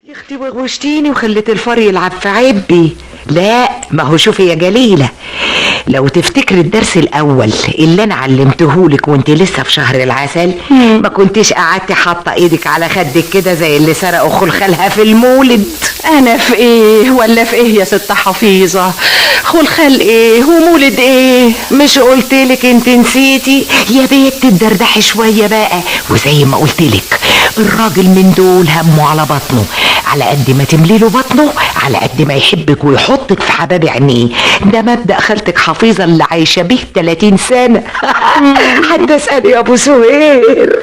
يا اختي وغوشتيني وخليت الفار يلعب في عبي. لا ما هو شوفي يا جليلة، لو تفتكري الدرس الاول اللي انا علمتهولك وانت لسه في شهر العسل ما كنتش قعدتي حاطه ايدك على خدك كده زي اللي سرقوا خلخالها في المولد. انا في ايه ولا في ايه يا ست حفيظه؟ خلخال ايه ومولد ايه؟ مش قلتلك انت نسيتي يا بنت؟ تدردحي شويه بقى، وزي ما قلتلك الراجل من دول همه على بطنه، على قد ما تملي له بطنه على قد ما يحبك ويحطك في حباب عينيه. ده مبدأ خالتك حفيظه اللي عايشه بيه 30 سنه. حتى اسالي يا ابو سهير،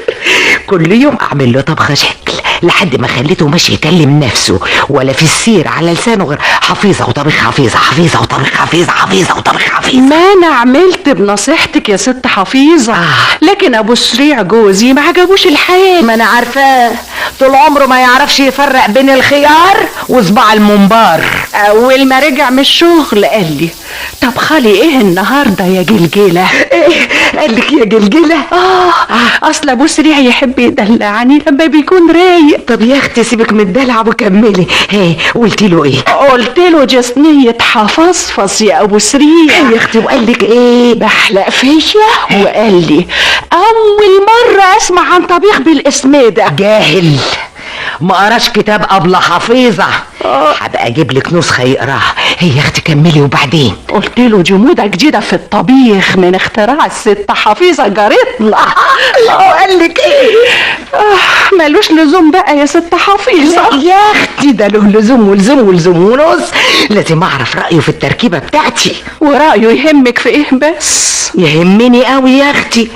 كل يوم اعمل له طبخه شكل لحد ما خليته ماشي يكلم نفسه ولا في السير على لسانه غير حفيظه وطبخ حفيظه، حفيظه وطبخ حفيظه، حفيظه وطبخ حفيظه. ما انا عملت بنصيحتك يا ست حفيظه، لكن ابو سريع جوزي ما عجبوش الحال. ما انا عارفاه، طول عمره ما يعرفش يفرق بين الخيار وصباع المنبار. اول ما رجع من الشغل قال لي طب خالي ايه النهارده يا جلجله؟ ايه قال لك يا جلجله؟ اصل ابو سريع يحب يدلعني لما بيكون رايق. طب يا اختي سيبك من الدلع وكملي. ايه قلتي له ايه؟ قلت له جسنيه حفصفص يا ابو سريع. يا اختي وقال لك ايه؟ بحلق فيا وقال لي اول مره اسمع عن طبيخ بالاسم ده. جاهل ما قراش كتاب ابله حفيظه. هبقى اجيب لك نسخه يقراها. هي يا اختي كملي وبعدين. قلت له جموده جديده في الطبيخ من اختراع الست حفيظه جارتنا. وقال لك ايه؟ مالوش لزوم بقى يا ست حفيظه. يا اختي ده له لزوم ولزوم ولزوم ونص، لازم اعرف رايه في التركيبه بتاعتي. ورايه يهمك في ايه بس؟ يهمني قوي يا اختي.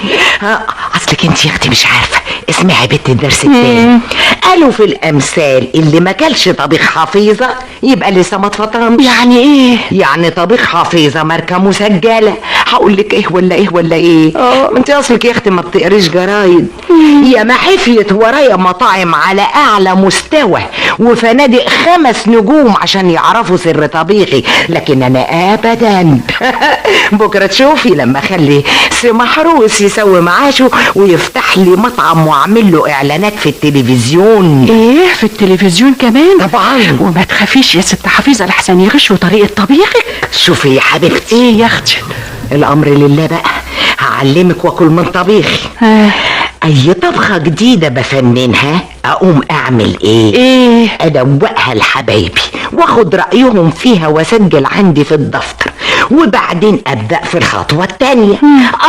اصلك انت يا اختي مش عارفه. اسمعي بنت الدرس التاني. قالوا في الامثال اللي ما كلش طبيخ حفيظه يبقى لسه ما اتفطرمش. يعني ايه؟ يعني طبيخ حفيظه ماركه مسجله. هقول لك ايه ولا ايه ولا ايه؟ انت اصلك يا اختي ما بتقريش جرايد. يا ما حفيت ورايا مطاعم على اعلى مستوى وفنادق 5 نجوم عشان يعرفوا سر طبيخي، لكن انا ابدا. بكره تشوفي لما اخلي سي محروس يسوي معاشه ويفتح لي مطعم واعمل له اعلانات في التلفزيون. ايه في التلفزيون كمان؟ طبعا. وما تخافيش يا ست حفيظه لحسن يغشوا طريقه طبيخك. شوفي يا حبيبتي، ايه يا اختي؟ الامر لله بقى، هعلمك واكل من طبيخي. اي طبخه جديده بفننها اقوم اعمل ايه؟ ادوقها لحبايبي واخد رايهم فيها واسجل عندي في الدفتر، وبعدين ابدا في الخطوه التانيه.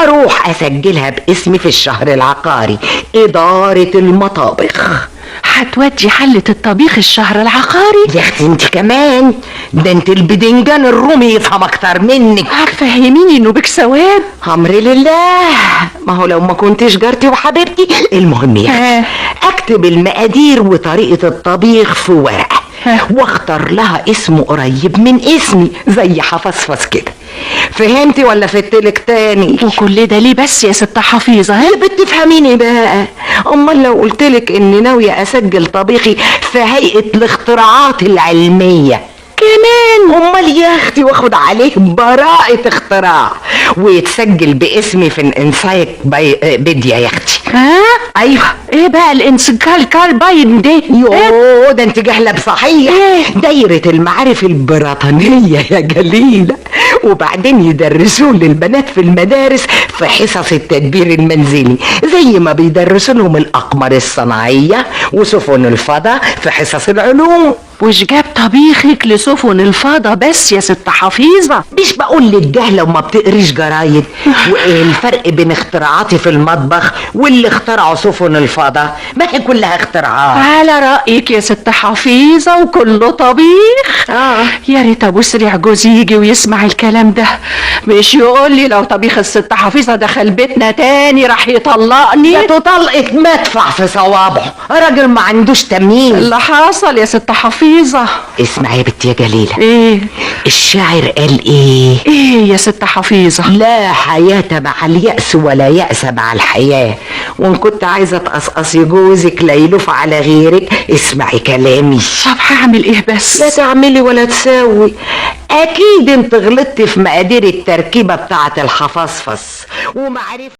اروح اسجلها باسمي في الشهر العقاري اداره المطابخ. هتودي حلة الطبيخ الشهر العقاري؟ يا اختي انت كمان، ده انت البدنجان الرومي يفهم اكتر منك. فهميني انه بك ثواب. امري لله، ما هو لو ما كنتش جارتي وحبيبتي. المهم يا اختي اكتب المقادير وطريقه الطبيخ في ورقه واختار لها اسم قريب من اسمي زي حفصفص كده. فهمتي ولا فتلك تاني؟ وكل ده ليه بس يا ست حفيظه؟ يا بنت تفهميني بقى. امال لو قلتلك اني ناويه اسجل طبيخي في هيئه الاختراعات العلميه كمان؟ امال يا اختي واخد عليه براءة اختراع ويتسجل باسمي في الانسايكلوبيديا يا اختي. ايوه. ايه بقى الانسايكلوبيديا دي؟ يوه ده انت جاهله بصحيح. دايره المعارف البريطانيه يا جليله. وبعدين يدرسوه للبنات في المدارس في حصص التدبير المنزلي زي ما بيدرسوا لهم الاقمار الصناعيه وسفن الفضاء في حصص العلوم. وش جاب طبيخك لسفن الفضاء بس يا ست حفيظه؟ مش بقول لك جاهله وما بتقريش جرايد؟ وايه الفرق بين اختراعاتي في المطبخ واللي اخترعوا سفن الفضاء؟ ما هي كلها اختراعات. على رايك يا ست حفيظه وكله طبيخ. يا ريت ابو سريع جوزي يجي ويسمع الكلام ده، مش يقول لي لو طبيخ الست حفيظه دخل بيتنا تاني راح يطلقني. ده طلقت مدفع في صوابعه، راجل ما عندوش تمييز. اللي حصل يا ست حفيظه. اسمعي يا بنتي يا جليله. ايه الشاعر قال ايه يا ست حفيظه؟ لا حياة مع اليأس ولا يأس مع الحياة. وان كنت عايزة تقصقصي جوزك لا يلوف على غيرك اسمعي كلامي. طب هعمل ايه بس؟ لا تعملي ولا تساوي. اكيد انت غلطتي في مقادير التركيبة بتاعة الحفصفص ومعرفة